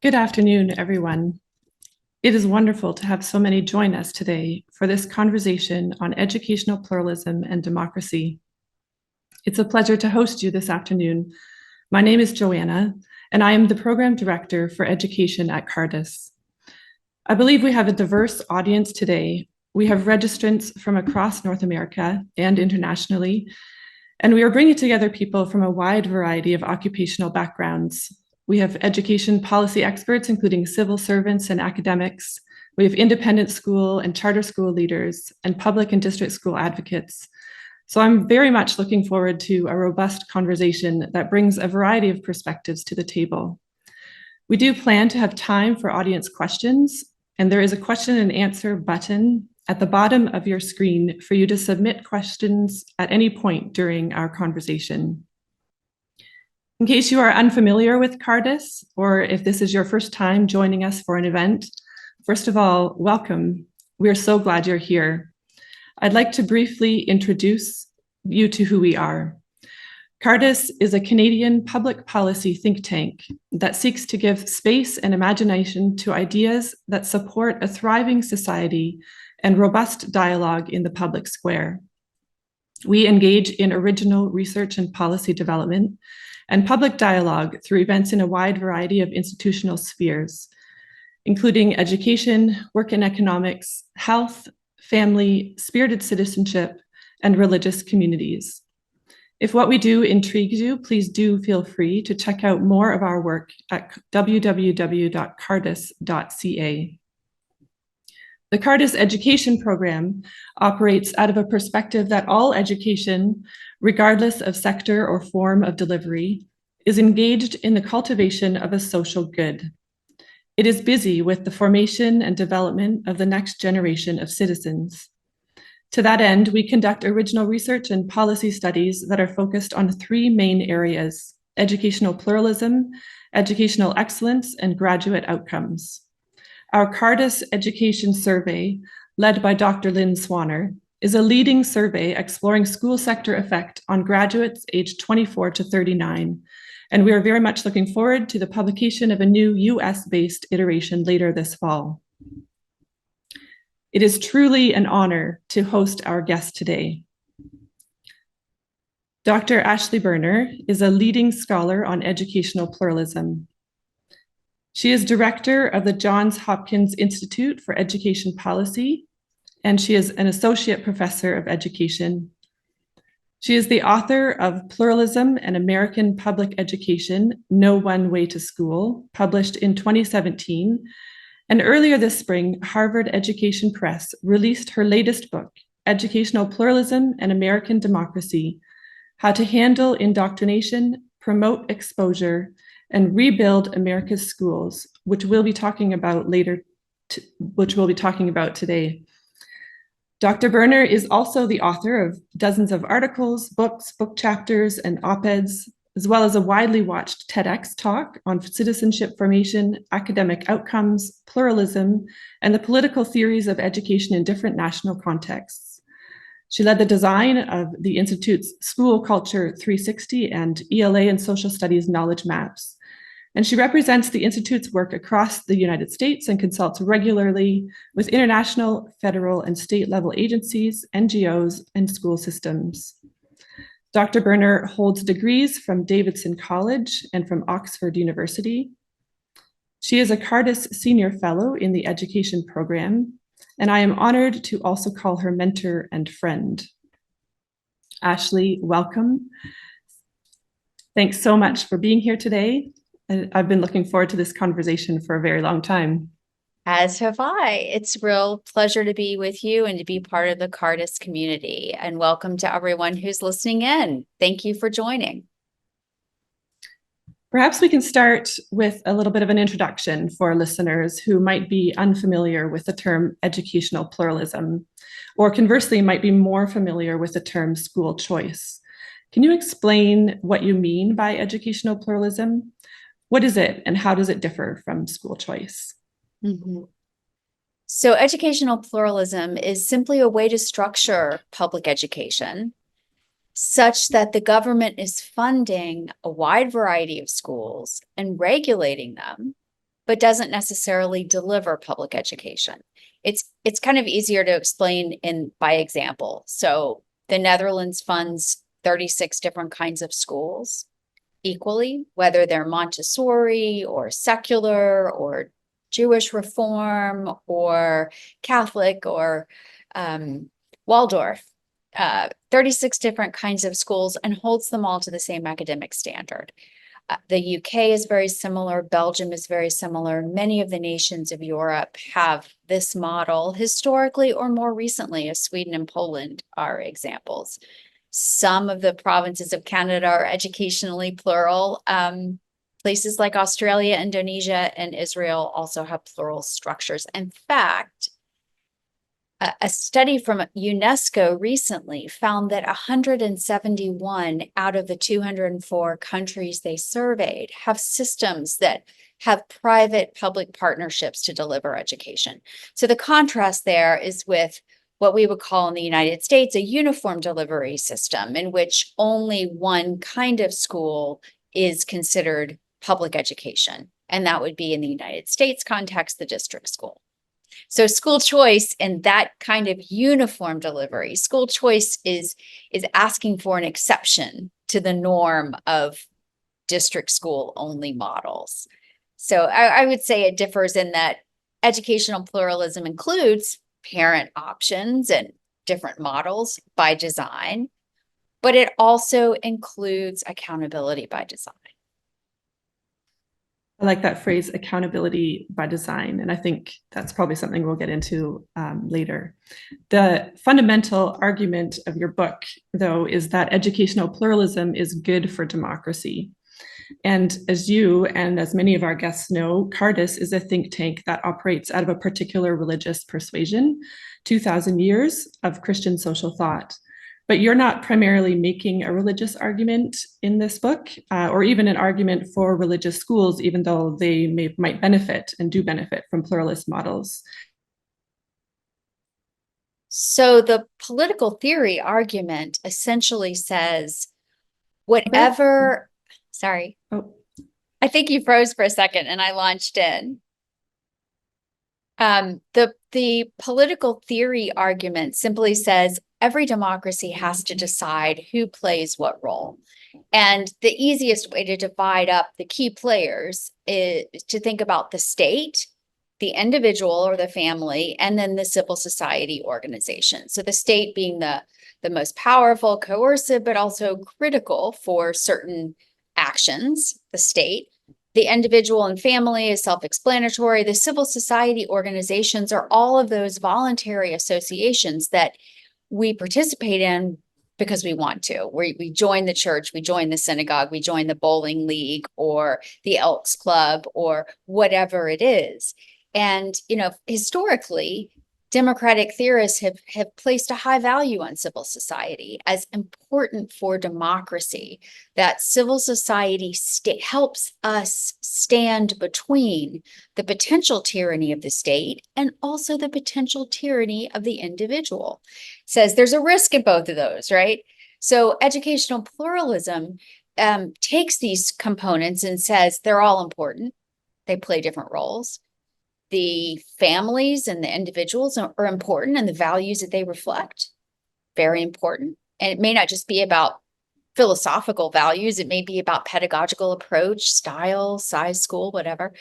Good afternoon, everyone. It is wonderful to have so many join us today for this conversation on educational pluralism and democracy. It's a pleasure to host you this afternoon. My name is Joanna, and I am the Program Director for Education at Cardus. I believe we have a diverse audience today. We have registrants from across North America and internationally, and we are bringing together people from a wide variety of occupational backgrounds. We have education policy experts, including civil servants and academics. We have independent school and charter school leaders and public and district school advocates. So I'm very much looking forward to a robust conversation that brings a variety of perspectives to the table. We do plan to have time for audience questions, and there is a question and answer button at the bottom of your screen for you to submit questions at any point during our conversation. In case you are unfamiliar with Cardus, or if this is your first time joining us for an event, first of all, welcome. We are so glad you're here. I'd like to briefly introduce you to who we are. Cardus is a Canadian public policy think tank that seeks to give space and imagination to ideas that support a thriving society and robust dialogue in the public square. We engage in original research and policy development and public dialogue through events in a wide variety of institutional spheres, including education, work and economics, health, family, spirited citizenship, and religious communities. If what we do intrigues you, please do feel free to check out more of our work at www.cardus.ca. The Cardus education program operates out of a perspective that all education, regardless of sector or form of delivery, is engaged in the cultivation of a social good. It is busy with the formation and development of the next generation of citizens. To that end, we conduct original research and policy studies that are focused on three main areas: educational pluralism, educational excellence, and graduate outcomes. Our Cardus Education Survey, led by Dr. Lynn Swanner, is a leading survey exploring school sector effect on graduates aged 24 to 39, and we are very much looking forward to the publication of a new US-based iteration later this fall. It is truly an honor to host our guest today. Dr. Ashley Berner is a leading scholar on educational pluralism. She is director of the Johns Hopkins Institute for Education Policy, and she is an associate professor of education. She is the author of Pluralism and American Public Education, No One Way to School, published in 2017. And earlier this spring, Harvard Education Press released her latest book, Educational Pluralism and American Democracy: How to Handle Indoctrination, Promote Exposure, and Rebuild America's Schools, which we'll be talking about today. Dr. Berner is also the author of dozens of articles, books, book chapters, and op-eds, as well as a widely watched TEDx talk on citizenship formation, academic outcomes, pluralism, and the political theories of education in different national contexts. She led the design of the Institute's School Culture 360 and ELA and Social Studies knowledge maps. And she represents the Institute's work across the United States and consults regularly with international, federal, and state level agencies, NGOs, and school systems. Dr. Berner holds degrees from Davidson College and from Oxford University. She is a Cardus Senior Fellow in the Education Program, and I am honored to also call her mentor and friend. Ashley, welcome. Thanks so much for being here today. I've been looking forward to this conversation for a very long time. As have I. It's a real pleasure to be with you and to be part of the Cardus community. And welcome to everyone who's listening in. Thank you for joining. Perhaps we can start with a little bit of an introduction for listeners who might be unfamiliar with the term educational pluralism, or conversely might be more familiar with the term school choice. Can you explain what you mean by educational pluralism? What is it, and how does it differ from school choice? Mm-hmm. So educational pluralism is simply a way to structure public education such that the government is funding a wide variety of schools and regulating them but doesn't necessarily deliver public education. It's kind of easier to explain by example. So the Netherlands funds 36 different kinds of schools equally, whether they're Montessori or secular or Jewish reform or Catholic or Waldorf. 36 different kinds of schools, and holds them all to the same academic standard. The UK is very similar. Belgium is very similar. Many of the nations of Europe have this model historically or more recently, as Sweden and Poland are examples. Some of the provinces of Canada are educationally plural. Places like Australia, Indonesia, and Israel also have plural structures. In fact, a study from UNESCO recently found that 171 out of the 204 countries they surveyed have systems that have private-public partnerships to deliver education. So the contrast there is with what we would call in the United States a uniform delivery system, in which only one kind of school is considered public education. And that would be, in the United States context, the district school. So school choice and that kind of uniform delivery, school choice is asking for an exception to the norm of district school only models. So I would say it differs in that educational pluralism includes parent options and different models by design, but it also includes accountability by design. I like that phrase, accountability by design, and I think that's probably something we'll get into later. The fundamental argument of your book, though, is that educational pluralism is good for democracy. And as you and as many of our guests know, Cardus is a think tank that operates out of a particular religious persuasion, 2,000 years of Christian social thought. But you're not primarily making a religious argument in this book, or even an argument for religious schools, even though they might benefit and do benefit from pluralist models. So the political theory argument essentially says whatever, sorry. Oh. I think you froze for a second and I launched in. The political theory argument simply says every democracy has to decide who plays what role. And the easiest way to divide up the key players is to think about the state, the individual or the family, and then the civil society organization. So the state being the most powerful, coercive, but also critical for certain actions, the state. The individual and family is self-explanatory. The civil society organizations are all of those voluntary associations that we participate in because we want to. We join the church, we join the synagogue, we join the bowling league or the Elks Club or whatever it is. And, historically, democratic theorists have placed a high value on civil society as important for democracy, that civil society helps us stand between the potential tyranny of the state and also the potential tyranny of the individual. Says there's a risk in both of those, right? So educational pluralism takes these components and says they're all important. They play different roles. The families and the individuals are important, and the values that they reflect, very important. And it may not just be about philosophical values. It may be about pedagogical approach, style, size, school, whatever.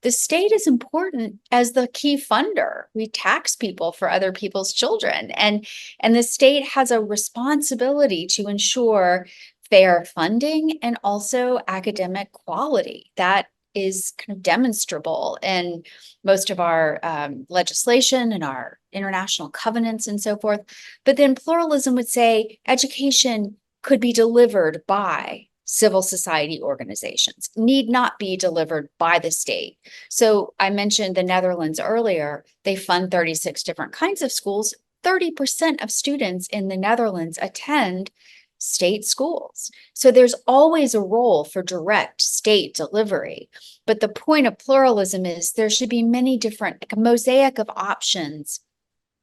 The state is important as the key funder. We tax people for other people's children. And the state has a responsibility to ensure fair funding and also academic quality. That is kind of demonstrable in most of our legislation and our international covenants and so forth. But then pluralism would say education could be delivered by civil society organizations, need not be delivered by the state. So I mentioned the Netherlands earlier. They fund 36 different kinds of schools. 30% of students in the Netherlands attend state schools. So there's always a role for direct state delivery. But the point of pluralism is there should be many different, like a mosaic of options.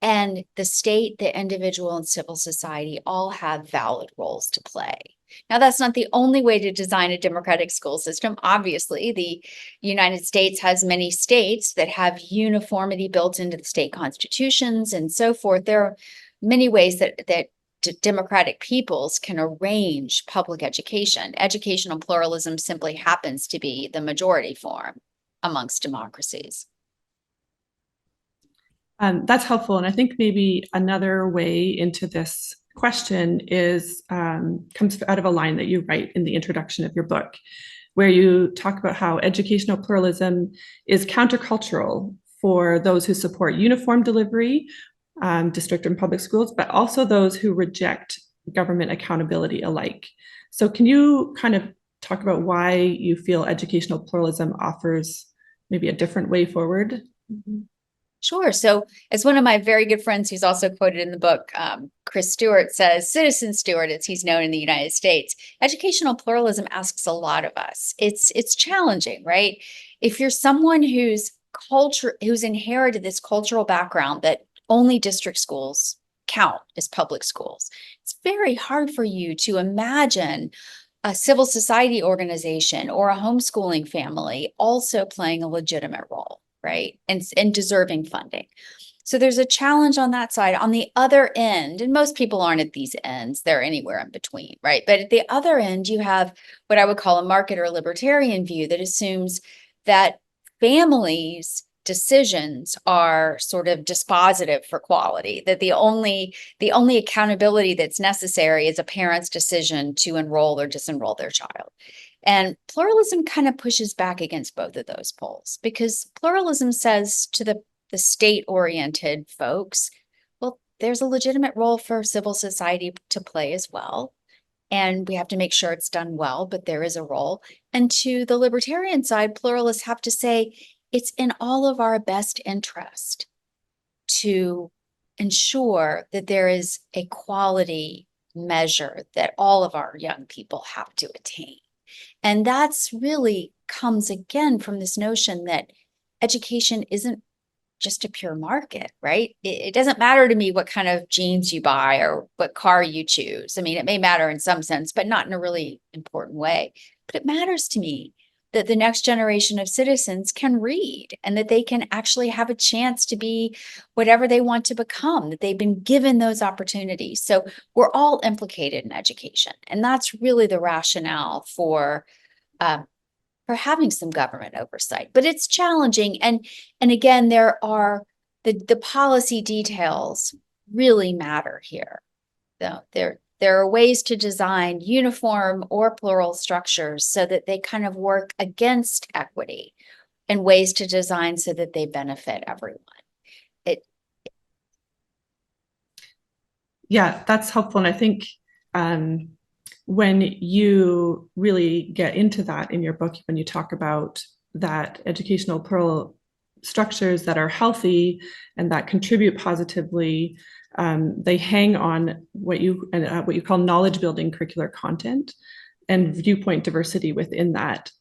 And the state, the individual, and civil society all have valid roles to play. Now, that's not the only way to design a democratic school system. Obviously, the United States has many states that have uniformity built into the state constitutions and so forth. There are many ways that democratic peoples can arrange public education. Educational pluralism simply happens to be the majority form amongst democracies. That's helpful. And I think maybe another way into this question is comes out of a line that you write in the introduction of your book, where you talk about how educational pluralism is countercultural for those who support uniform delivery, district and public schools, but also those who reject government accountability alike. So can you kind of talk about why you feel educational pluralism offers maybe a different way forward? Mm-hmm. Sure. So as one of my very good friends who's also quoted in the book, Chris Stewart says, Citizen Stewart, as he's known in the United States, educational pluralism asks a lot of us. It's challenging, right? If you're someone who's inherited this cultural background that only district schools count as public schools, it's very hard for you to imagine a civil society organization or a homeschooling family also playing a legitimate role, right? And deserving funding. So there's a challenge on that side. On the other end, and most people aren't at these ends, they're anywhere in between, right? But at the other end, you have what I would call a market or libertarian view that assumes that families' decisions are sort of dispositive for quality, that the only accountability that's necessary is a parent's decision to enroll or disenroll their child. And pluralism kind of pushes back against both of those poles, because pluralism says to the state-oriented folks, well, there's a legitimate role for civil society to play as well. And we have to make sure it's done well, but there is a role. And to the libertarian side, pluralists have to say, it's in all of our best interest to ensure that there is a quality measure that all of our young people have to attain. And that's really comes again from this notion that education isn't just a pure market, right? It doesn't matter to me what kind of jeans you buy or what car you choose. I mean, it may matter in some sense, but not in a really important way. But it matters to me that the next generation of citizens can read and that they can actually have a chance to be whatever they want to become, that they've been given those opportunities. So we're all implicated in education. And that's really the rationale for having some government oversight. But it's challenging. And again, there are the policy details really matter here. There are ways to design uniform or plural structures so that they kind of work against equity, and ways to design so that they benefit everyone. Yeah, that's helpful. And I think when you really get into that in your book, when you talk about that educational plural structures that are healthy and that contribute positively, they hang on what you call knowledge building curricular content and viewpoint diversity within that.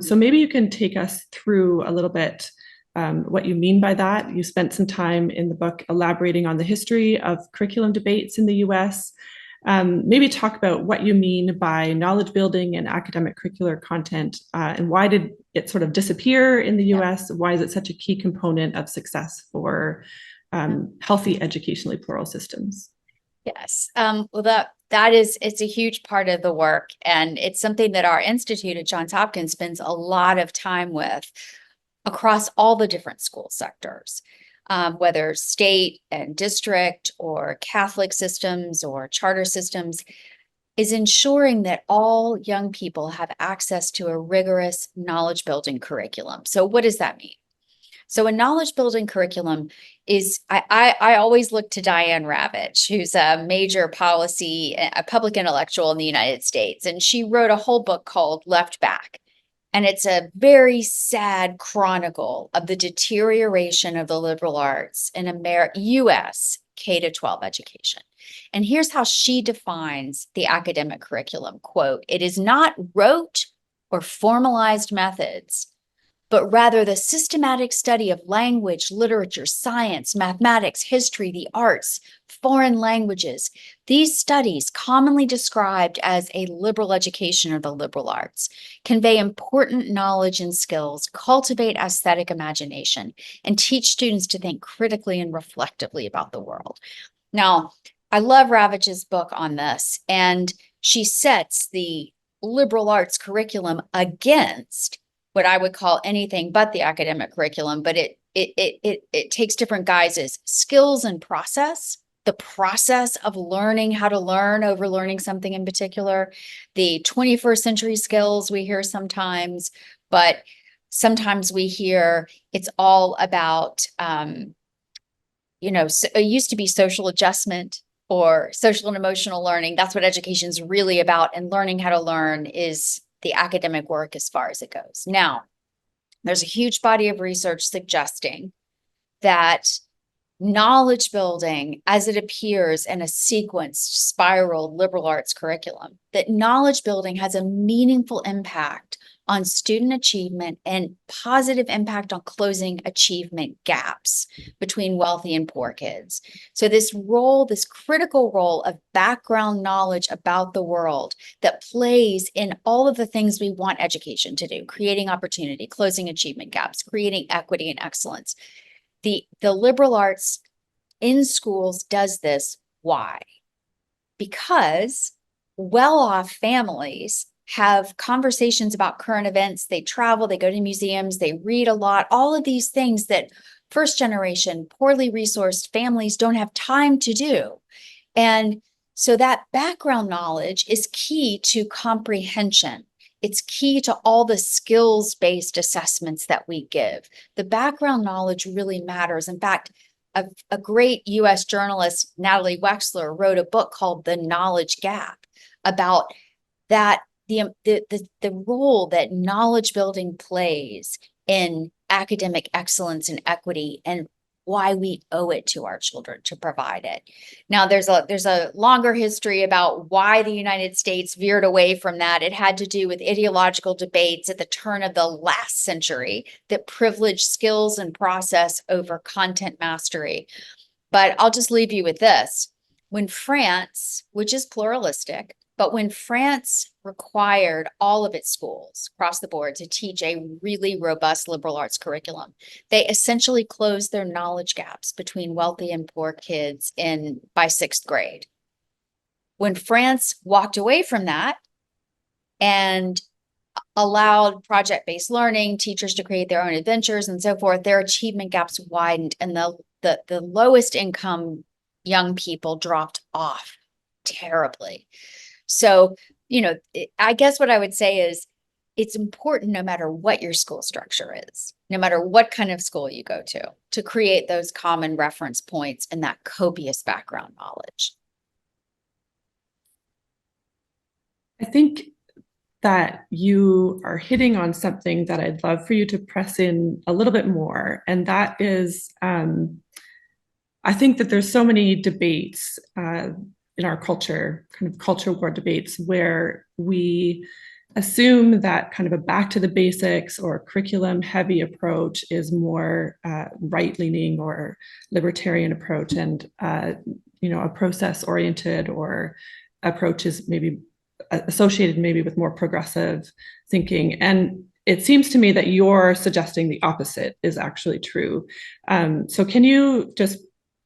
So maybe you can take us through a little bit what you mean by that. You spent some time in the book elaborating on the history of curriculum debates in the US. Maybe talk about what you mean by knowledge building and academic curricular content, and why did it sort of disappear in the US? Why is it such a key component of success for healthy educationally plural systems? Yes. Well, it's a huge part of the work, and it's something that our institute at Johns Hopkins spends a lot of time with across all the different school sectors, whether state and district or Catholic systems or charter systems, is ensuring that all young people have access to a rigorous knowledge building curriculum. So what does that mean? So a knowledge building curriculum is, I always look to Diane Ravitch, who's a major policy, a public intellectual in the United States. And she wrote a whole book called Left Back. And it's a very sad chronicle of the deterioration of the liberal arts in US K-12 education. And here's how she defines the academic curriculum, quote, "It is not rote or formalized methods, but rather the systematic study of language, literature, science, mathematics, history, the arts, foreign languages. These studies, commonly described as a liberal education or the liberal arts, convey important knowledge and skills, cultivate aesthetic imagination, and teach students to think critically and reflectively about the world. Now, I love Ravitch's book on this, and she sets the liberal arts curriculum against what I would call anything but the academic curriculum, but it takes different guises: skills and process, the process of learning how to learn over learning something in particular, the 21st century skills we hear sometimes, but sometimes we hear it's all about, it used to be social adjustment or social and emotional learning. That's what education is really about. And learning how to learn is the academic work as far as it goes. Now, there's a huge body of research suggesting that knowledge building, as it appears in a sequenced spiral liberal arts curriculum, that knowledge building has a meaningful impact on student achievement and positive impact on closing achievement gaps between wealthy and poor kids. So this role, this critical role of background knowledge about the world that plays in all of the things we want education to do: creating opportunity, closing achievement gaps, creating equity and excellence. The liberal arts in schools does this. Why? Because well-off families have conversations about current events. They travel, they go to museums, they read a lot, all of these things that first generation, poorly resourced families don't have time to do. And so that background knowledge is key to comprehension. It's key to all the skills-based assessments that we give. The background knowledge really matters. In fact, a great US journalist, Natalie Wexler, wrote a book called The Knowledge Gap about that, the role that knowledge building plays in academic excellence and equity, and why we owe it to our children to provide it. Now, there's a longer history about why the United States veered away from that. It had to do with ideological debates at the turn of the last century that privileged skills and process over content mastery. But I'll just leave you with this. When France, which is pluralistic, but when France required all of its schools across the board to teach a really robust liberal arts curriculum, they essentially closed their knowledge gaps between wealthy and poor kids by sixth grade. When France walked away from that and allowed project-based learning, teachers to create their own adventures and so forth, their achievement gaps widened, and the lowest income young people dropped off terribly. So, I guess what I would say is it's important, no matter what your school structure is, no matter what kind of school you go to create those common reference points and that copious background knowledge. I think that you are hitting on something that I'd love for you to press in a little bit more. And that is, I think that there's so many debates in our culture, kind of culture war debates, where we assume that kind of a back to the basics or curriculum heavy approach is more right-leaning or libertarian approach, and a process oriented or approach is maybe associated maybe with more progressive thinking. And it seems to me that you're suggesting the opposite is actually true. So can you just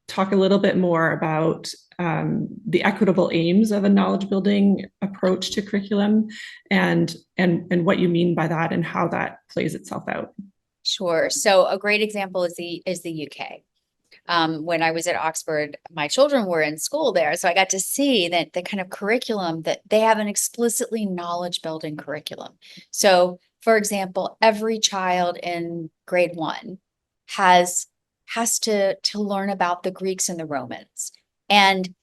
talk a little bit more about the equitable aims of a knowledge building approach to curriculum, and what you mean by that and how that plays itself out? Sure. So a great example is the UK. When I was at Oxford, my children were in school there, so I got to see that the kind of curriculum that they have, an explicitly knowledge building curriculum. So, for example, every child in grade 1 has to learn about the Greeks and the Romans. And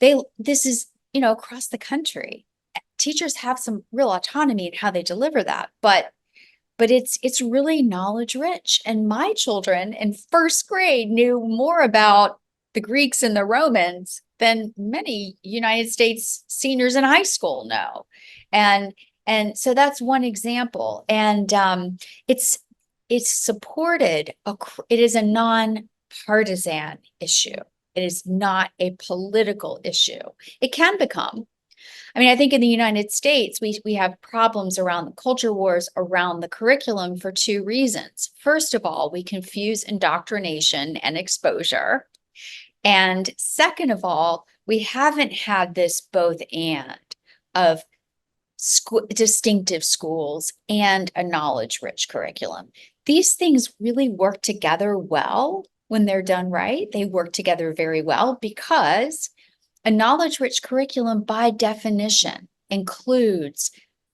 this is, across the country. Teachers have some real autonomy in how they deliver that, but it's really knowledge rich. And my children in first grade knew more about the Greeks and the Romans than many United States seniors in high school know. And so that's one example. And it's supported, it is a non-partisan issue. It is not a political issue. It can become. I mean, I think in the United States, we have problems around the culture wars around the curriculum for two reasons. First of all, we confuse indoctrination and exposure. And second of all, we haven't had this both and of distinctive schools and a knowledge-rich curriculum. These things really work together well when they're done right. They work together very well because a knowledge-rich curriculum, by definition, includes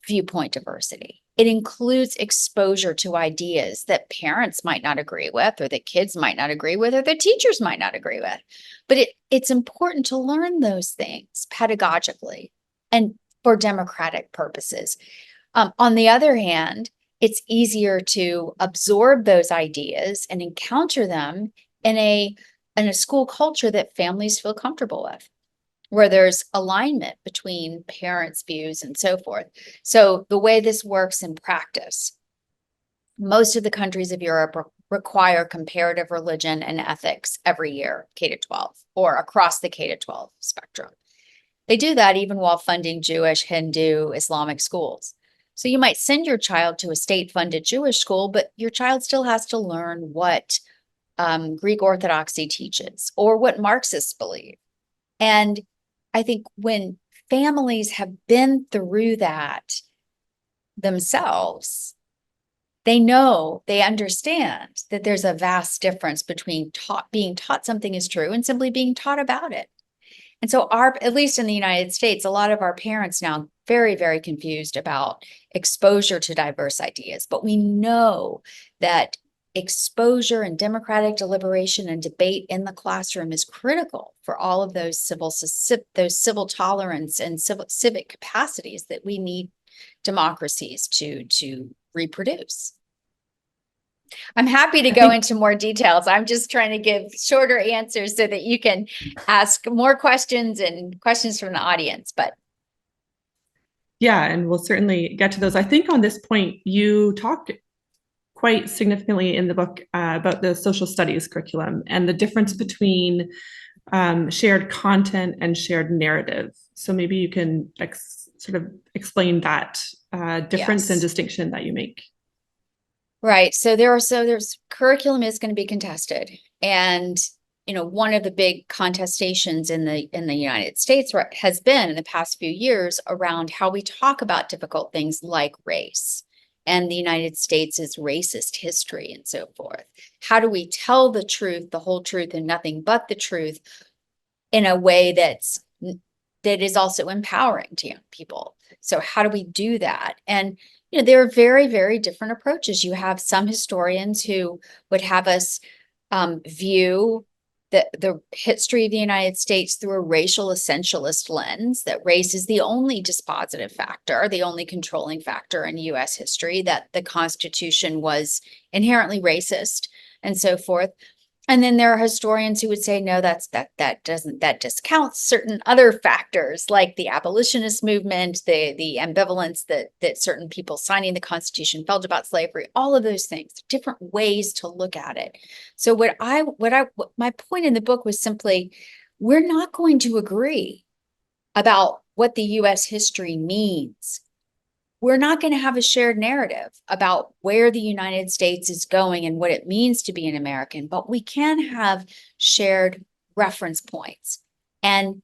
viewpoint diversity. It includes exposure to ideas that parents might not agree with, or that kids might not agree with, or that teachers might not agree with. But it's important to learn those things pedagogically and for democratic purposes. On the other hand, it's easier to absorb those ideas and encounter them in a school culture that families feel comfortable with, where there's alignment between parents' views and so forth. So the way this works in practice, most of the countries of Europe require comparative religion and ethics every year, K-12, or across the K-12 spectrum. They do that even while funding Jewish, Hindu, Islamic schools. So you might send your child to a state-funded Jewish school, but your child still has to learn what Greek Orthodoxy teaches or what Marxists believe. And I think when families have been through that themselves, they know, they understand that there's a vast difference between being taught something is true and simply being taught about it. And so at least in the United States, a lot of our parents now very, very confused about exposure to diverse ideas. But we know that exposure and democratic deliberation and debate in the classroom is critical for all of those civil tolerance and civic capacities that we need democracies to reproduce. I'm happy to go into more details. I'm just trying to give shorter answers so that you can ask more questions and questions from the audience. But yeah, and we'll certainly get to those. I think on this point, you talked quite significantly in the book about the social studies curriculum and the difference between shared content and shared narrative. So maybe you can sort of explain that difference and distinction that you make. Right. So there's curriculum is going to be contested. And, you know, one of the big contestations in the United States has been in the past few years around how we talk about difficult things like race and the United States' racist history and so forth. How do we tell the truth, the whole truth, and nothing but the truth in a way that is also empowering to young people? So how do we do that? And you know, there are very, very different approaches. You have some historians who would have us view the history of the United States through a racial essentialist lens, that race is the only dispositive factor, the only controlling factor in US history, that the Constitution was inherently racist and so forth. And then there are historians who would say, no, that discounts certain other factors like the abolitionist movement, the ambivalence that certain people signing the Constitution felt about slavery, all of those things, different ways to look at it. So my point in the book was simply, we're not going to agree about what the US history means. We're not going to have a shared narrative about where the United States is going and what it means to be an American, but we can have shared reference points. And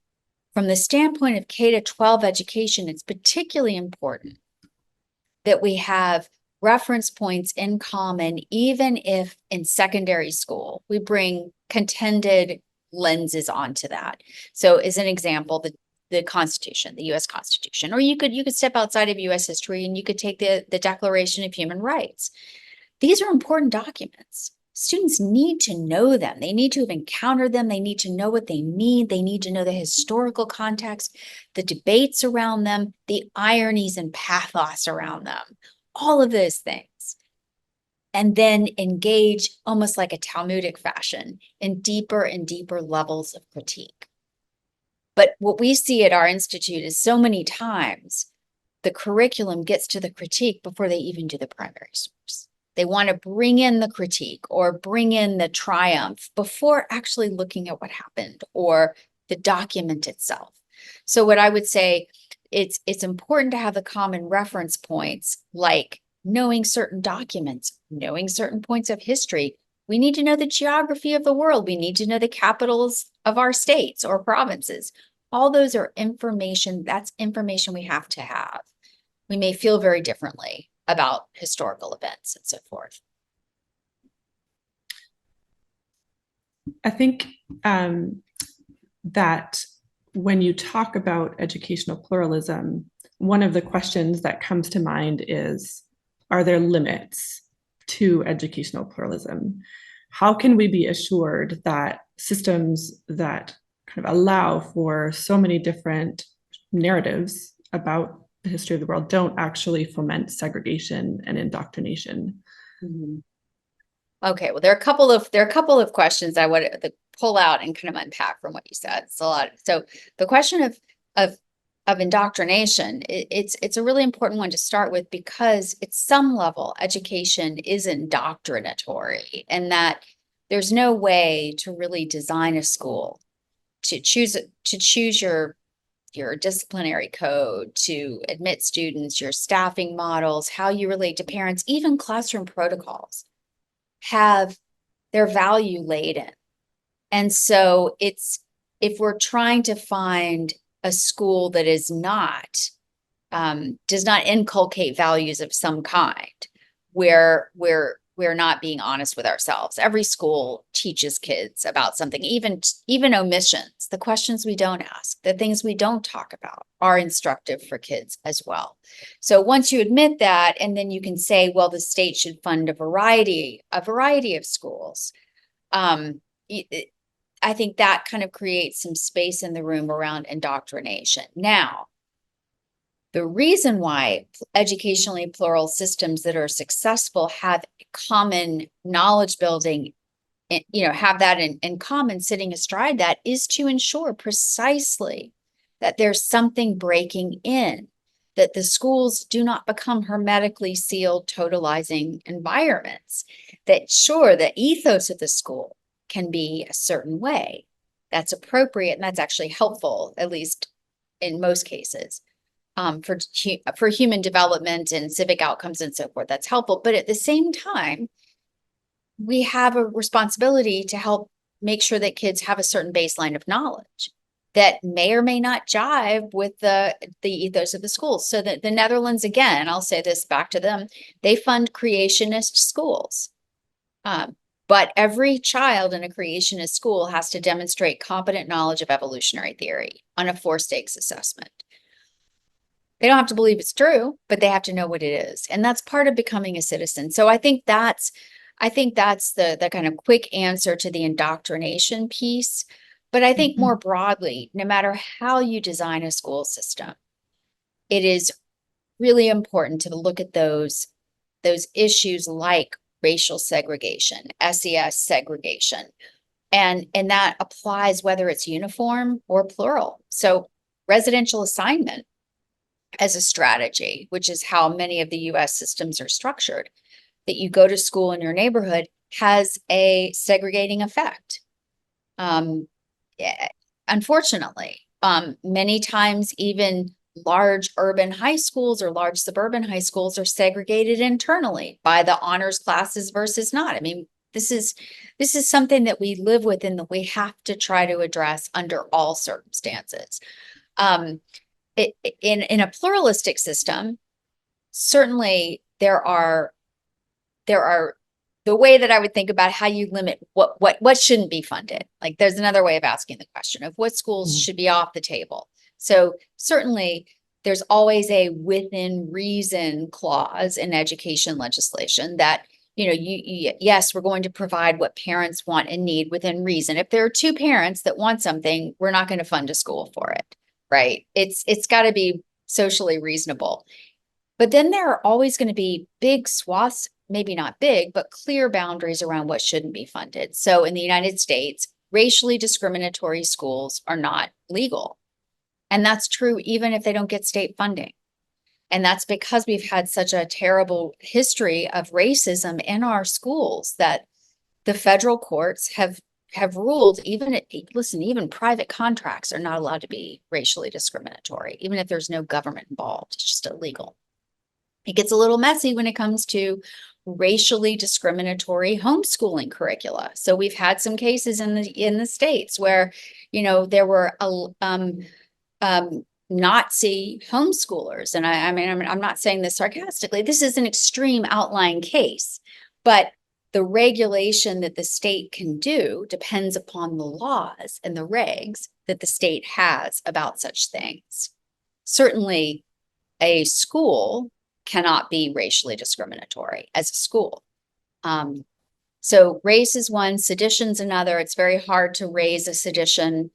from the standpoint of K-12 education, it's particularly important that we have reference points in common, even if in secondary school we bring contended lenses onto that. So as an example, the Constitution, the US Constitution, or you could step outside of US history and you could take the Declaration of Human Rights. These are important documents. Students need to know them. They need to have encountered them. They need to know what they mean. They need to know the historical context, the debates around them, the ironies and pathos around them, all of those things. And then engage almost like a Talmudic fashion in deeper and deeper levels of critique. But what we see at our institute is so many times the curriculum gets to the critique before they even do the primary source. They want to bring in the critique or bring in the triumph before actually looking at what happened or the document itself. So what I would say, it's important to have the common reference points, like knowing certain documents, knowing certain points of history. We need to know the geography of the world. We need to know the capitals of our states or provinces. All those are information. That's information we have to have. We may feel very differently about historical events and so forth. I think that when you talk about educational pluralism, one of the questions that comes to mind is, are there limits to educational pluralism? How can we be assured that systems that kind of allow for so many different narratives about the history of the world don't actually foment segregation and indoctrination? Mm-hmm. Okay, well, there are a couple of questions I want to pull out and kind of unpack from what you said. It's a lot. So the question of indoctrination, it's a really important one to start with, because at some level education is indoctrinatory, and that there's no way to really design a school to choose your disciplinary code, to admit students, your staffing models, how you relate to parents, even classroom protocols have their value laden. And so if we're trying to find a school that is not, does not inculcate values of some kind, where we're not being honest with ourselves. Every school teaches kids about something, even omissions, the questions we don't ask, the things we don't talk about are instructive for kids as well. So once you admit that, and then you can say, well, the state should fund a variety of schools. I think that kind of creates some space in the room around indoctrination. Now, the reason why educationally plural systems that are successful have common knowledge building, have that in common, sitting astride that, is to ensure precisely that there's something breaking in, that the schools do not become hermetically sealed, totalizing environments, that sure, the ethos of the school can be a certain way. That's appropriate, and that's actually helpful, at least in most cases. For human development and civic outcomes and so forth, that's helpful. But at the same time, we have a responsibility to help make sure that kids have a certain baseline of knowledge that may or may not jive with the ethos of the school. So that the Netherlands, again, I'll say this back to them, they fund creationist schools. But every child in a creationist school has to demonstrate competent knowledge of evolutionary theory on a 4-stakes assessment. They don't have to believe it's true, but they have to know what it is. And that's part of becoming a citizen. So I think that's the kind of quick answer to the indoctrination piece. But I think more broadly, no matter how you design a school system, it is really important to look at those issues like racial segregation, SES segregation. And that applies whether it's uniform or plural. So residential assignment as a strategy, which is how many of the US systems are structured, that you go to school in your neighborhood, has a segregating effect. Unfortunately, many times even large urban high schools or large suburban high schools are segregated internally by the honors classes versus not. I mean, this is something that we live with and that we have to try to address under all circumstances. In a pluralistic system, certainly there are the way that I would think about how you limit what shouldn't be funded. Like, there's another way of asking the question of what schools should be off the table. So certainly there's always a within reason clause in education legislation that, yes, we're going to provide what parents want and need within reason. If there are 2 parents that want something, we're not going to fund a school for it, right? It's got to be socially reasonable. But then there are always going to be big swaths, maybe not big, but clear boundaries around what shouldn't be funded. So in the United States, racially discriminatory schools are not legal. And that's true even if they don't get state funding. And that's because we've had such a terrible history of racism in our schools that the federal courts have ruled, even private contracts are not allowed to be racially discriminatory, even if there's no government involved. It's just illegal. It gets a little messy when it comes to racially discriminatory homeschooling curricula. So we've had some cases in the states where, there were Nazi homeschoolers. And I mean, I'm not saying this sarcastically. This is an extreme outlying case, but the regulation that the state can do depends upon the laws and the regs that the state has about such things. Certainly, a school cannot be racially discriminatory as a school. So race is one, sedition's another. It's very hard to raise a sedition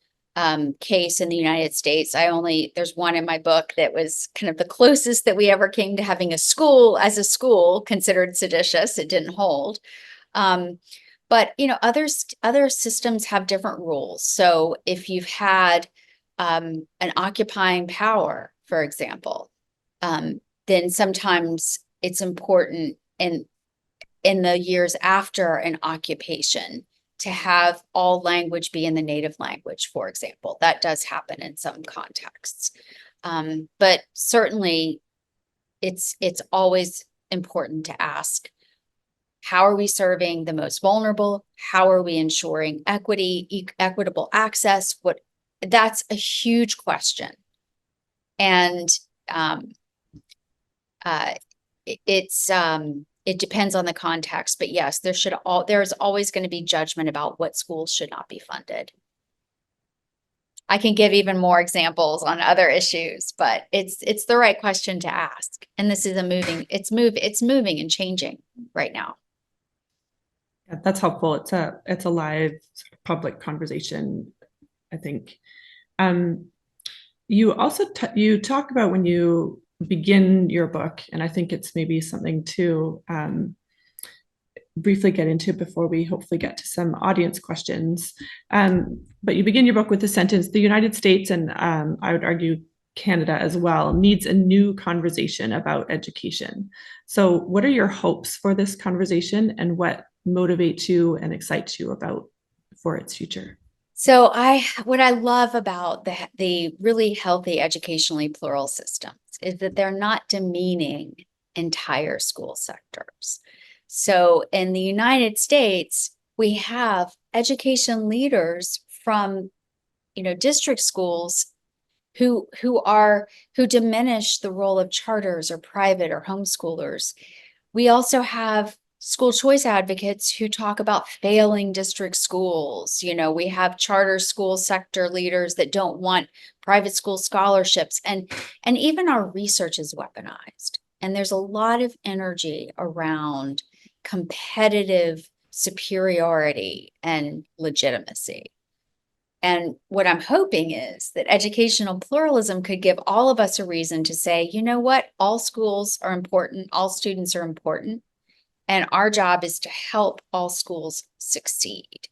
case in the United States. There's one in my book that was kind of the closest that we ever came to having a school considered seditious. It didn't hold. But other systems have different rules. So if you've had an occupying power, for example, then sometimes it's important in the years after an occupation to have all language be in the native language, for example. That does happen in some contexts. But certainly it's always important to ask, how are we serving the most vulnerable? How are we ensuring equitable access? That's a huge question. And it depends on the context, but yes, there's always going to be judgment about what schools should not be funded. I can give even more examples on other issues, but it's the right question to ask. And this is it's moving and changing right now. Yeah, that's helpful. It's a live public conversation, I think. You also you talk about when you begin your book, and I think it's maybe something to briefly get into before we hopefully get to some audience questions. But you begin your book with the sentence, "The United States, and I would argue Canada as well, needs a new conversation about education." So what are your hopes for this conversation, and what motivates you and excites you for its future? So what I love about the really healthy educationally plural systems is that they're not demeaning entire school sectors. So in the United States, we have education leaders from, district schools who diminish the role of charters or private or homeschoolers. We also have school choice advocates who talk about failing district schools. We have charter school sector leaders that don't want private school scholarships, and even our research is weaponized. And there's a lot of energy around competitive superiority and legitimacy. And what I'm hoping is that educational pluralism could give all of us a reason to say, you know what, all schools are important, all students are important. And our job is to help all schools succeed.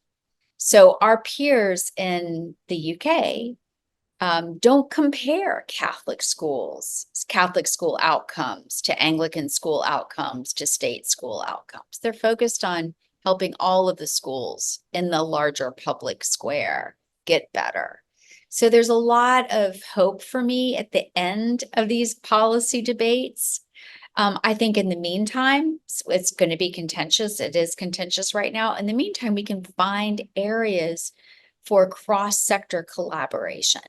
So our peers in the UK don't compare Catholic school outcomes to Anglican school outcomes to state school outcomes. They're focused on helping all of the schools in the larger public square get better. So there's a lot of hope for me at the end of these policy debates. I think in the meantime, it's going to be contentious. It is contentious right now. In the meantime, we can find areas for cross-sector collaboration.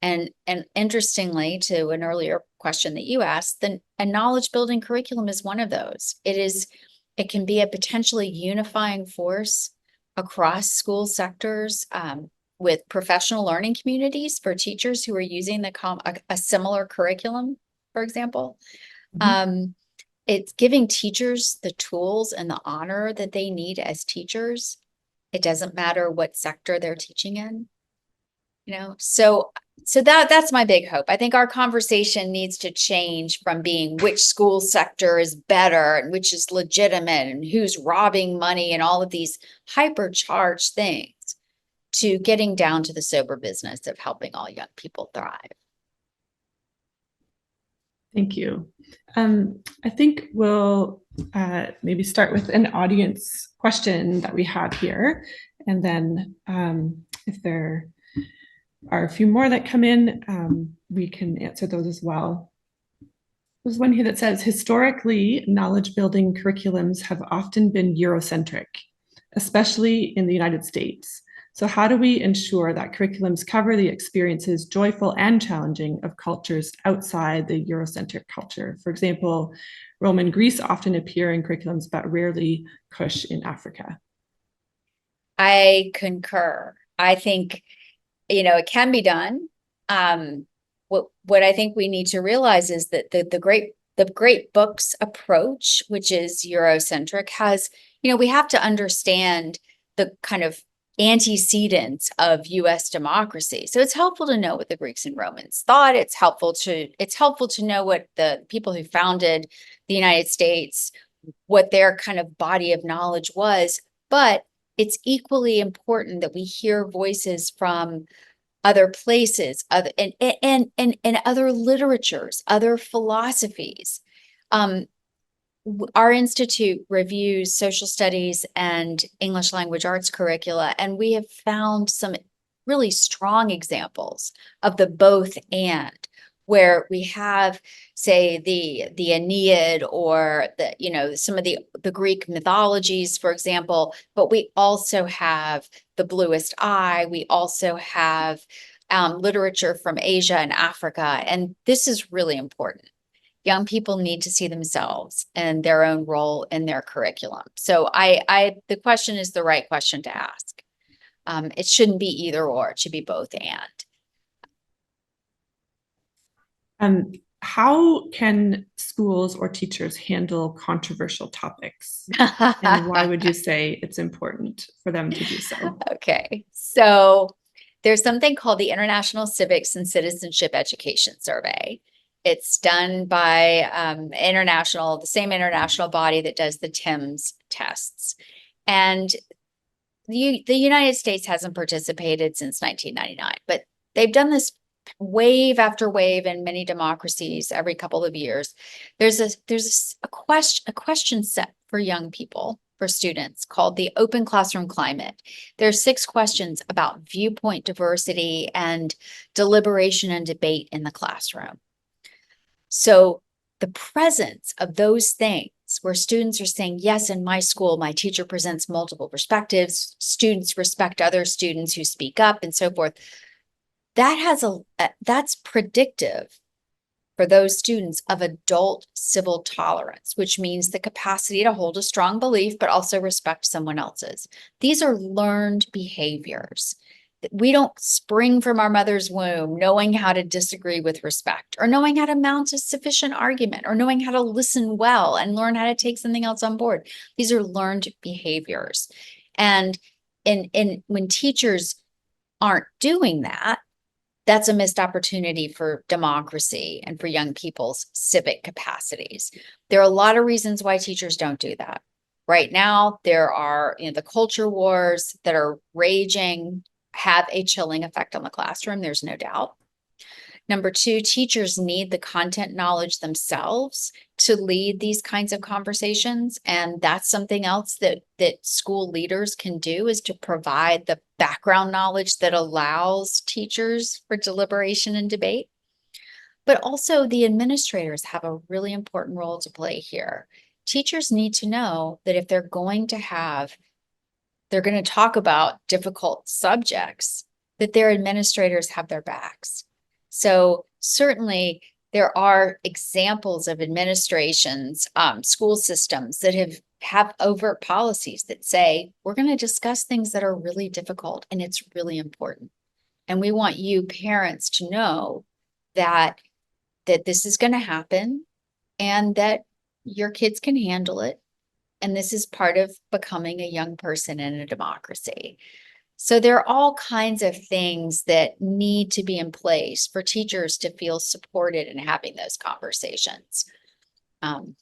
And interestingly, to an earlier question that you asked, a knowledge building curriculum is one of those. It can be a potentially unifying force across school sectors with professional learning communities for teachers who are using a similar curriculum, for example. It's giving teachers the tools and the honor that they need as teachers. It doesn't matter what sector they're teaching in, so that's my big hope. I think our conversation needs to change from being which school sector is better and which is legitimate and who's robbing money and all of these hypercharged things to getting down to the sober business of helping all young people thrive. Thank you. I think we'll maybe start with an audience question that we have here. And then if there are a few more that come in, we can answer those as well. There's one here that says, historically, knowledge building curriculums have often been Eurocentric, especially in the United States. So how do we ensure that curriculums cover the experiences, joyful and challenging, of cultures outside the Eurocentric culture? For example, Rome and Greece often appear in curriculums, but rarely Kush in Africa. I concur. I think, it can be done. What I think we need to realize is that the great books approach, which is Eurocentric, has, we have to understand the kind of antecedents of US democracy. So it's helpful to know what the Greeks and Romans thought. It's helpful to know what the people who founded the United States, what their kind of body of knowledge was. But it's equally important that we hear voices from other places, and other literatures, other philosophies. Our institute reviews social studies and English language arts curricula, and we have found some really strong examples of the both and, where we have, say, the Aeneid or some of the Greek mythologies, for example, but we also have the Bluest Eye. We also have literature from Asia and Africa, and this is really important. Young people need to see themselves and their own role in their curriculum. So the question is the right question to ask. It shouldn't be either or, it should be both and. How can schools or teachers handle controversial topics? And why would you say it's important for them to do so? Okay, so there's something called the International Civics and Citizenship Education Survey. It's done by the same international body that does the TIMSS tests. And the United States hasn't participated since 1999, but they've done this wave after wave in many democracies every couple of years. There's a question set for young people, for students, called the Open Classroom Climate. There's 6 questions about viewpoint diversity and deliberation and debate in the classroom. So the presence of those things, where students are saying, yes, in my school, my teacher presents multiple perspectives, students respect other students who speak up, and so forth, that's predictive for those students of adult civil tolerance, which means the capacity to hold a strong belief, but also respect someone else's. These are learned behaviors. We don't spring from our mother's womb knowing how to disagree with respect, or knowing how to mount a sufficient argument, or knowing how to listen well and learn how to take something else on board. These are learned behaviors. And when teachers aren't doing that, that's a missed opportunity for democracy and for young people's civic capacities. There are a lot of reasons why teachers don't do that. Right now, there are the culture wars that are raging, have a chilling effect on the classroom, there's no doubt. Number 2, teachers need the content knowledge themselves to lead these kinds of conversations. And that's something else that school leaders can do, is to provide the background knowledge that allows teachers for deliberation and debate. But also the administrators have a really important role to play here. Teachers need to know that if they're going to talk about difficult subjects, that their administrators have their backs. So certainly there are examples of administrations, school systems that have overt policies that say, we're going to discuss things that are really difficult and it's really important. And we want you parents to know that this is going to happen and that your kids can handle it. And this is part of becoming a young person in a democracy. So there are all kinds of things that need to be in place for teachers to feel supported in having those conversations. But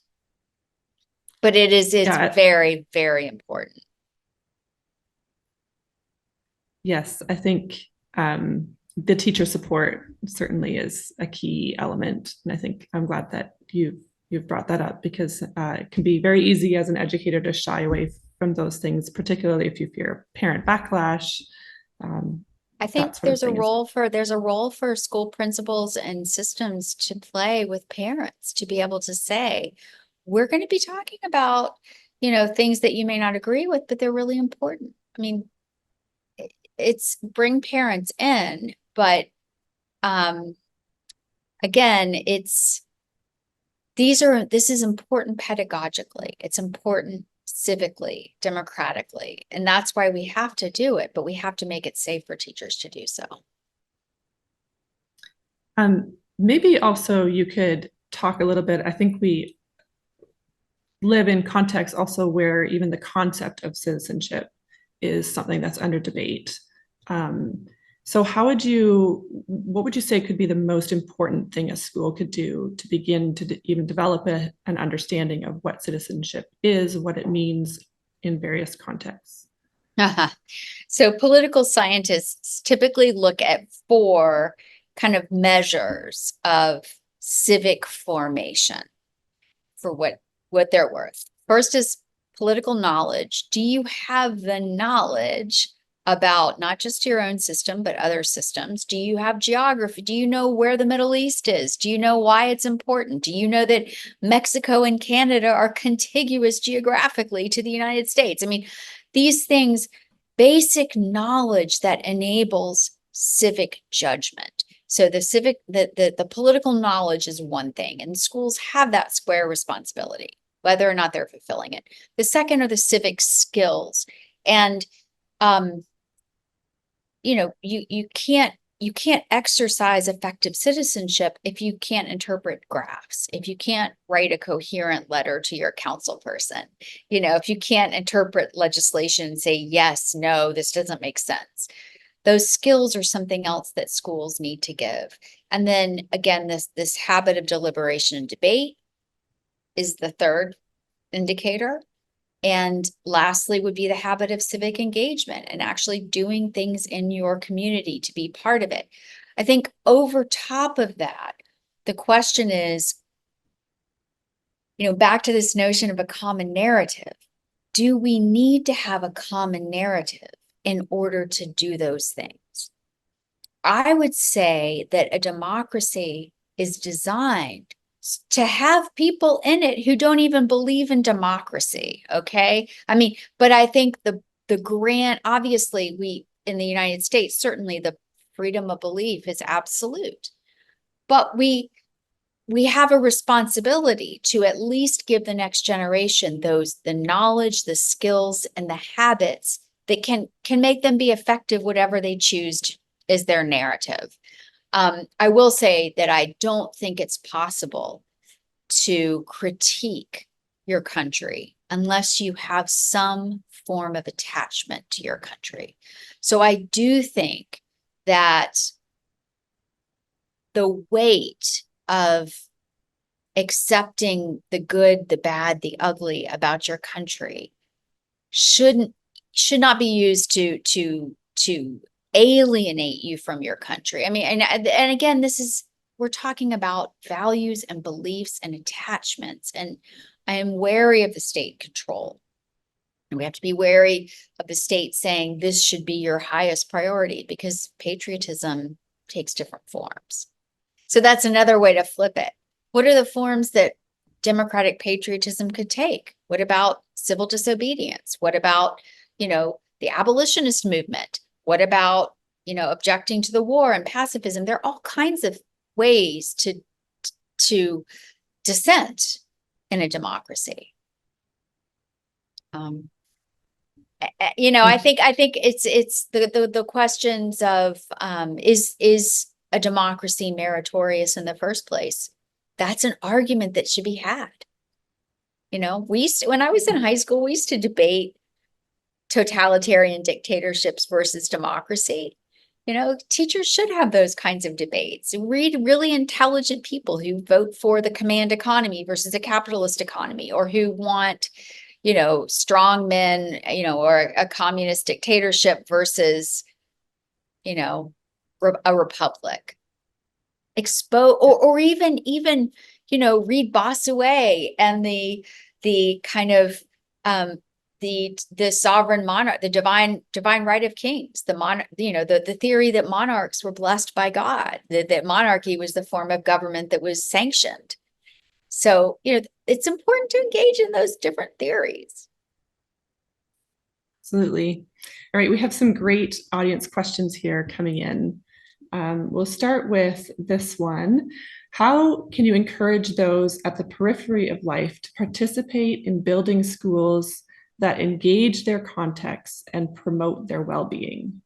it's very, very important. Yes, I think the teacher support certainly is a key element. And I think I'm glad that you've brought that up, because it can be very easy as an educator to shy away from those things, particularly if you fear parent backlash. I think That sort of thing there's a role for school principals and systems to play with parents to be able to say, we're going to be talking about, things that you may not agree with, but they're really important. I mean, it's bring parents in, but again, this is important pedagogically. It's important civically, democratically, and that's why we have to do it, but we have to make it safe for teachers to do so. Maybe also you could talk a little bit. I think we live in contexts also where even the concept of citizenship is something that's under debate. So what would you say could be the most important thing a school could do to begin to even develop an understanding of what citizenship is, what it means in various contexts? So political scientists typically look at 4 kind of measures of civic formation for what they're worth. First is political knowledge. Do you have the knowledge about not just your own system, but other systems? Do you have geography? Do you know where the Middle East is? Do you know why it's important? Do you know that Mexico and Canada are contiguous geographically to the United States? I mean, these things, basic knowledge that enables civic judgment. So the political knowledge is one thing, and schools have that square responsibility, whether or not they're fulfilling it. The second are the civic skills. And you can't exercise effective citizenship if you can't interpret graphs, if you can't write a coherent letter to your council person, if you can't interpret legislation and say, yes, no, this doesn't make sense. Those skills are something else that schools need to give. And then again, this habit of deliberation and debate is the third indicator. And lastly would be the habit of civic engagement and actually doing things in your community to be part of it. I think over top of that, the question is, back to this notion of a common narrative. Do we need to have a common narrative in order to do those things? I would say that a democracy is designed to have people in it who don't even believe in democracy. Okay. I mean, but I think the grant, obviously we, in the United States, certainly the freedom of belief is absolute, but we have a responsibility to at least give the next generation the knowledge, the skills, and the habits that can make them be effective, whatever they choose is their narrative. I will say that I don't think it's possible to critique your country unless you have some form of attachment to your country. So I do think that the weight of accepting the good, the bad, the ugly about your country should not be used to alienate you from your country. I mean, and again, we're talking about values and beliefs and attachments, and I am wary of the state control. And we have to be wary of the state saying this should be your highest priority, because patriotism takes different forms. So that's another way to flip it. What are the forms that democratic patriotism could take? What about civil disobedience? What about, the abolitionist movement? What about, objecting to the war and pacifism? There are all kinds of ways to dissent in a democracy. I think it's the questions of is a democracy meritorious in the first place? That's an argument that should be had. When I was in high school, we used to debate totalitarian dictatorships versus democracy. Teachers should have those kinds of debates. Read really intelligent people who vote for the command economy versus a capitalist economy, or who want, strong men, or a communist dictatorship versus, a republic. Or even read Bossuet and the kind of the sovereign monarch, the divine right of kings, the theory that monarchs were blessed by God, that monarchy was the form of government that was sanctioned. So, it's important to engage in those different theories. Absolutely. All right, we have some great audience questions here coming in. We'll start with this one. How can you encourage those at the periphery of life to participate in building schools that engage their contexts and promote their well-being?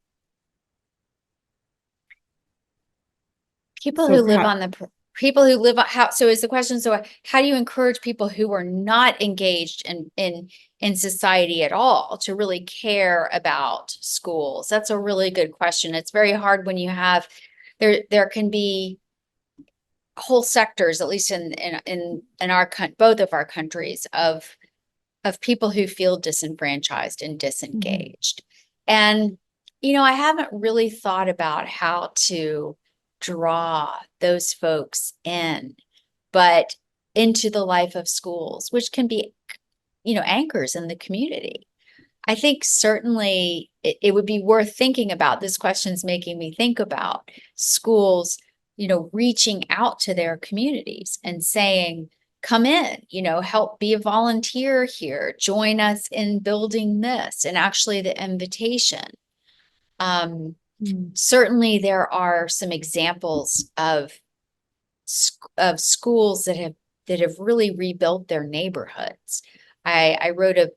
People who live on the people who live how so is the question, so how do you encourage people who are not engaged in society at all to really care about schools? That's a really good question. It's very hard when you have there can be whole sectors, at least in our both of our countries, of people who feel disenfranchised and disengaged. And I haven't really thought about how to draw those folks in, but into the life of schools, which can be, anchors in the community. I think certainly it would be worth thinking about. This question's making me think about schools, reaching out to their communities and saying, come in, help be a volunteer here, join us in building this, and actually the invitation. Certainly there are some examples of schools that have really rebuilt their neighborhoods. I wrote a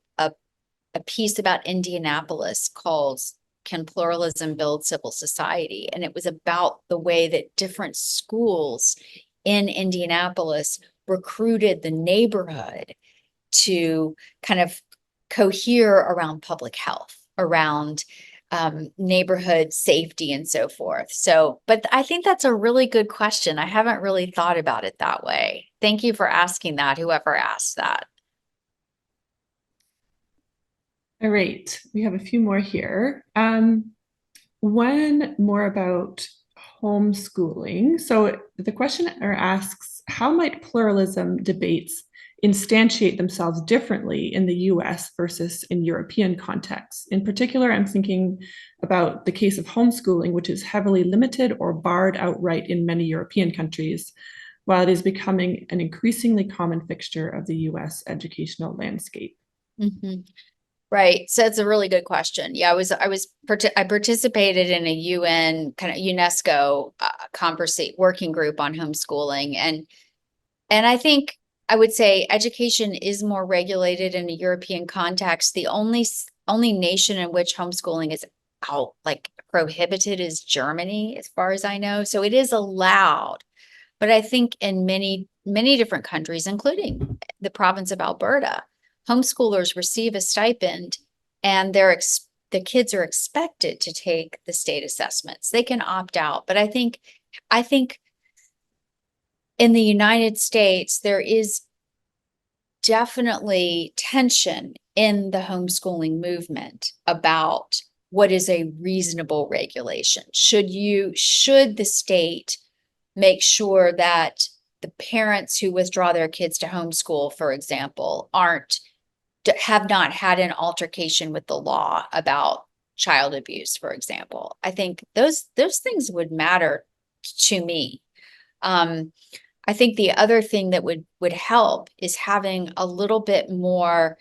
piece about Indianapolis called "Can Pluralism Build Civil Society?" And it was about the way that different schools in Indianapolis recruited the neighborhood to kind of cohere around public health, around neighborhood safety and so forth. So, but I think that's a really good question. I haven't really thought about it that way. Thank you for asking that, whoever asked that. All right, we have a few more here. One more about homeschooling. So the questioner asks, how might pluralism debates instantiate themselves differently in the US versus in European contexts? In particular, I'm thinking about the case of homeschooling, which is heavily limited or barred outright in many European countries, while it is becoming an increasingly common fixture of the US educational landscape. Right. So it's a really good question. Yeah, I participated in a UN kind of UNESCO working group on homeschooling, and I think I would say education is more regulated in a European context. The only nation in which homeschooling is prohibited is Germany, as far as I know. So it is allowed, but I think in many different countries, including the province of Alberta, homeschoolers receive a stipend, and the kids are expected to take the state assessments. They can opt out, but I think in the United States, there is definitely tension in the homeschooling movement about what is a reasonable regulation. Should the state make sure that the parents who withdraw their kids to homeschool, for example, have not had an altercation with the law about child abuse, for example? I think those things would matter to me. I think the other thing that would help is having a little bit more,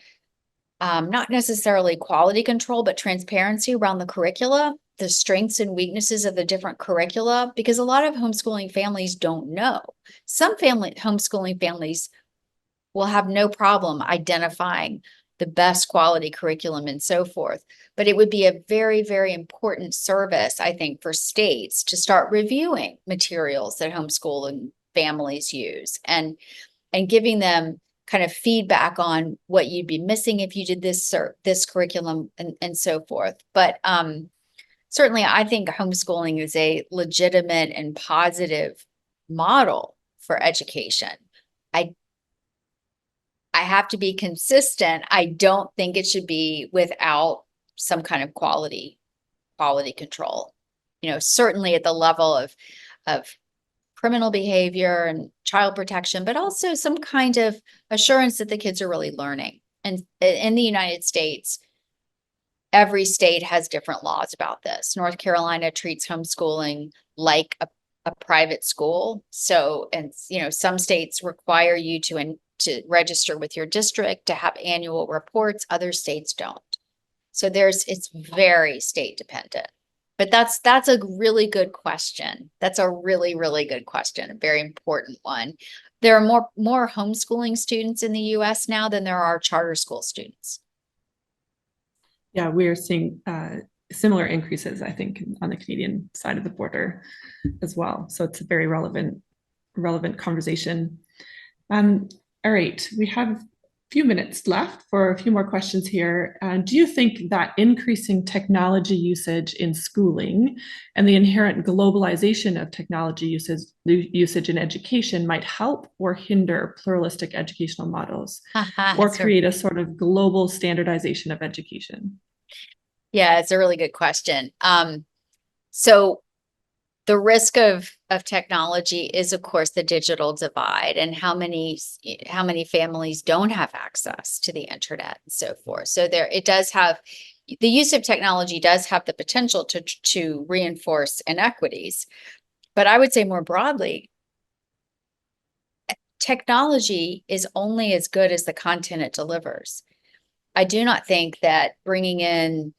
not necessarily quality control, but transparency around the curricula, the strengths and weaknesses of the different curricula, because a lot of homeschooling families don't know. Some homeschooling families will have no problem identifying the best quality curriculum and so forth. But it would be a very, very important service, I think, for states to start reviewing materials that homeschooling families use and giving them kind of feedback on what you'd be missing if you did this curriculum and so forth. But certainly, I think homeschooling is a legitimate and positive model for education. I have to be consistent. I don't think it should be without some kind of quality control. certainly at the level of criminal behavior and child protection, but also some kind of assurance that the kids are really learning. And in the United States, every state has different laws about this. North Carolina treats homeschooling like a private school. So, and some states require you to register with your district, to have annual reports. Other states don't. So it's very state dependent. But that's a really good question. That's a really, really good question, a very important one. There are more homeschooling students in the US now than there are charter school students. Yeah, we're seeing similar increases, I think, on the Canadian side of the border as well. So it's a very relevant conversation. All right, we have few minutes left for a few more questions here. Do you think that increasing technology usage in schooling and the inherent globalization of technology usage in education might help or hinder pluralistic educational models or create a sort of global standardization of education? Yeah, it's a really good question. So the risk of technology is, of course, the digital divide and how many families don't have access to the internet and so forth. So it does have the use of technology does have the potential to reinforce inequities. But I would say more broadly, technology is only as good as the content it delivers. I do not think that bringing in,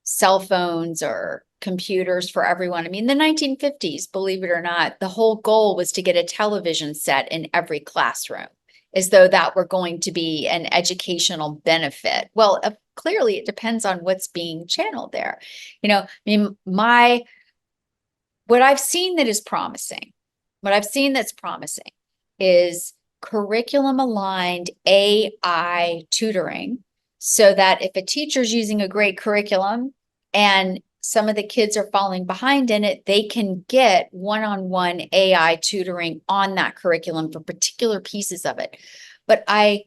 cell phones or computers for everyone. I mean, the 1950s, believe it or not, the whole goal was to get a television set in every classroom, as though that were going to be an educational benefit. Well, clearly it depends on what's being channeled there. I mean, what I've seen that's promising is curriculum aligned AI tutoring, so that if a teacher's using a great curriculum and some of the kids are falling behind in it, they can get one-on-one AI tutoring on that curriculum for particular pieces of it. But I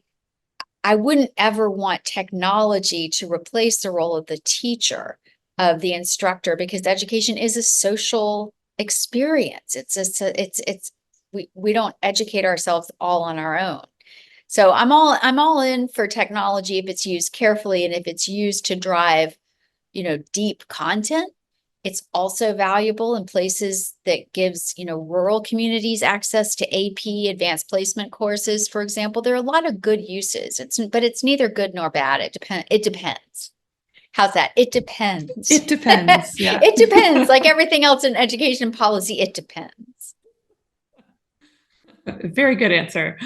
wouldn't ever want technology to replace the role of the teacher, of the instructor, because education is a social experience. We don't educate ourselves all on our own. So I'm all in for technology if it's used carefully and if it's used to drive, deep content. It's also valuable in places that gives, rural communities access to AP advanced placement courses, for example. There are a lot of good uses. But it's neither good nor bad. It depends. How's that? It depends. It depends. Yeah. It depends. Like everything else in education policy, it depends. Very good answer.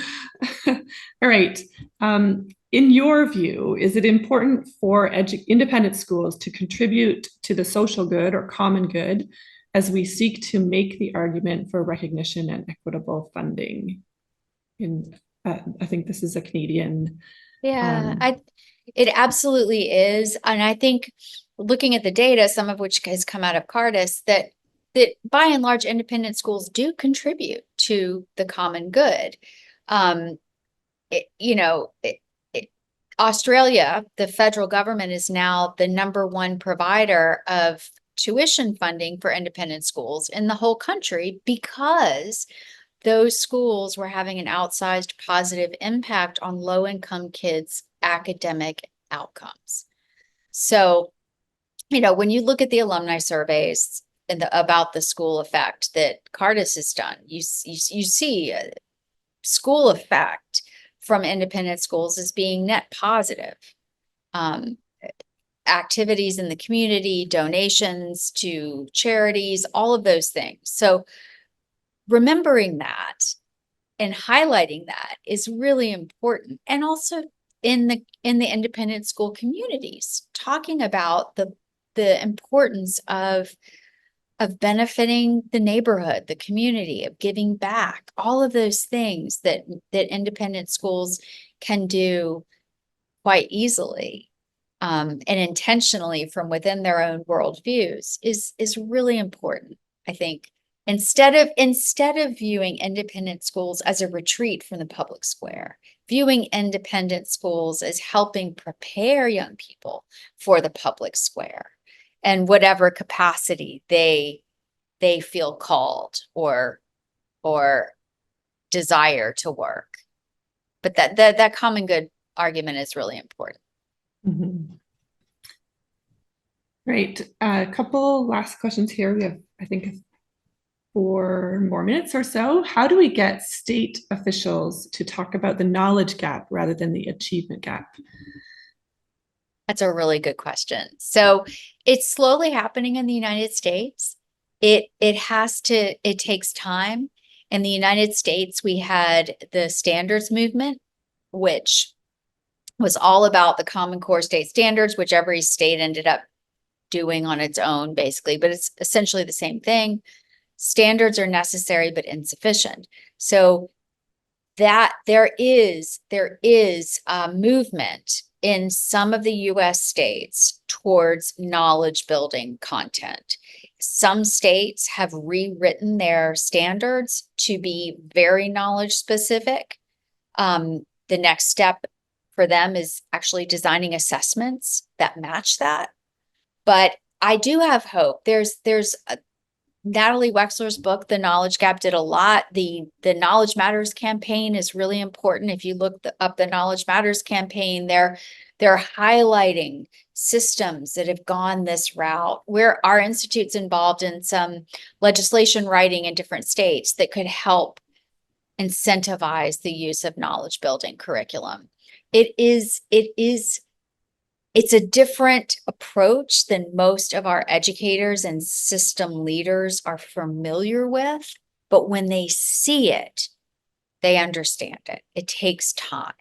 All right. In your view, is it important for independent schools to contribute to the social good or common good as we seek to make the argument for recognition and equitable funding? I think this is a Canadian. Yeah, it absolutely is. And I think looking at the data, some of which has come out of Cardus, that by and large, independent schools do contribute to the common good. Australia, the federal government, is now the #1 provider of tuition funding for independent schools in the whole country, because those schools were having an outsized positive impact on low-income kids' academic outcomes. So, when you look at the alumni surveys about the school effect that Cardus has done, you see a school effect from independent schools as being net positive. Activities in the community, donations to charities, all of those things. So remembering that and highlighting that is really important. And also in the independent school communities, talking about the importance of benefiting the neighborhood, the community, of giving back, all of those things that independent schools can do quite easily and intentionally from within their own worldviews is really important. I think instead of viewing independent schools as a retreat from the public square, viewing independent schools as helping prepare young people for the public square, and whatever capacity they feel called or desire to work. But that common good argument is really important. Mhm. Great. A couple last questions here. We have, I think, 4 more minutes or so. How do we get state officials to talk about the knowledge gap rather than the achievement gap? That's a really good question. So it's slowly happening in the United States. It takes time. In the United States, we had the standards movement, which was all about the Common Core state standards, which every state ended up doing on its own, basically, but it's essentially the same thing. Standards are necessary but insufficient. So that there is a movement in some of the US states towards knowledge building content. Some states have rewritten their standards to be very knowledge specific. The next step for them is actually designing assessments that match that. But I do have hope. There's Natalie Wexler's book, The Knowledge Gap, did a lot. The Knowledge Matters campaign is really important. If you look up the Knowledge Matters campaign, they're highlighting systems that have gone this route, where our institute's involved in some legislation writing in different states that could help incentivize the use of knowledge building curriculum. It's a different approach than most of our educators and system leaders are familiar with, but when they see it, they understand it. It takes time.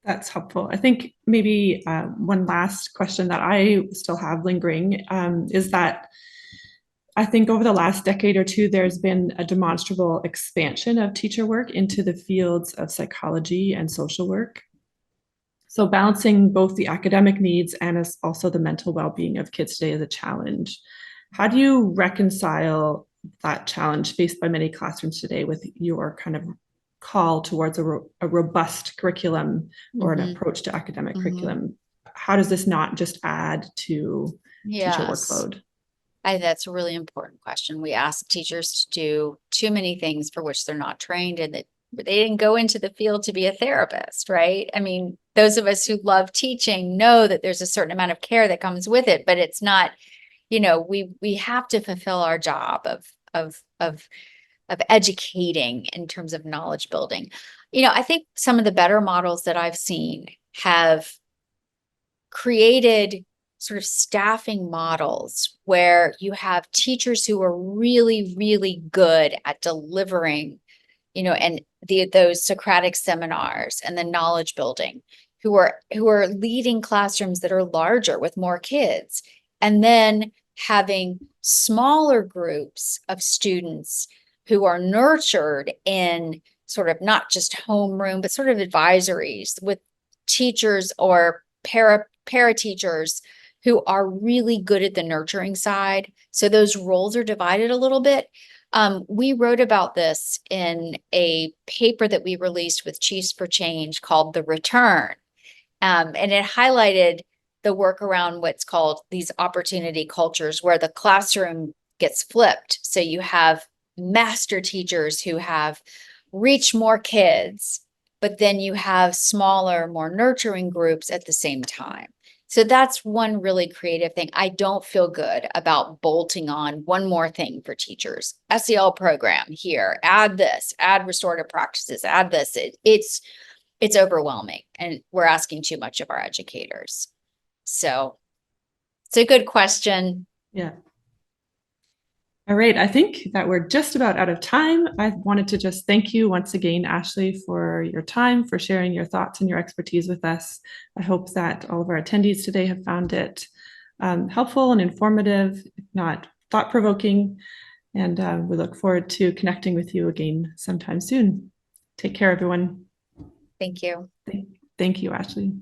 That's helpful. I think maybe one last question that I still have lingering is that I think over the last decade or two, there's been a demonstrable expansion of teacher work into the fields of psychology and social work. So balancing both the academic needs and also the mental well-being of kids today is a challenge. How do you reconcile that challenge faced by many classrooms today with your kind of call towards a robust curriculum or an approach to academic curriculum? How does this not just add to teacher workload? That's a really important question. We ask teachers to do too many things for which they're not trained, and that they didn't go into the field to be a therapist, right? I mean, those of us who love teaching know that there's a certain amount of care that comes with it, but it's not, we have to fulfill our job of educating in terms of knowledge building. I think some of the better models that I've seen have created sort of staffing models where you have teachers who are really, really good at delivering, and those Socratic seminars and the knowledge building, who are leading classrooms that are larger with more kids, and then having smaller groups of students who are nurtured in sort of not just homeroom, but sort of advisories with teachers or para teachers who are really good at the nurturing side. So those roles are divided a little bit. We wrote about this in a paper that we released with Chiefs for Change called The Return. And it highlighted the work around what's called these opportunity cultures, where the classroom gets flipped. So you have master teachers who have reached more kids, but then you have smaller, more nurturing groups at the same time. So that's one really creative thing. I don't feel good about bolting on one more thing for teachers. SEL program here, add this, add restorative practices, add this. It's overwhelming, and we're asking too much of our educators. So it's a good question. Yeah. All right, I think that we're just about out of time. I wanted to just thank you once again, Ashley, for your time, for sharing your thoughts and your expertise with us. I hope that all of our attendees today have found it helpful and informative, if not thought-provoking. And we look forward to connecting with you again sometime soon. Take care, everyone. Thank you. Thank you, Ashley.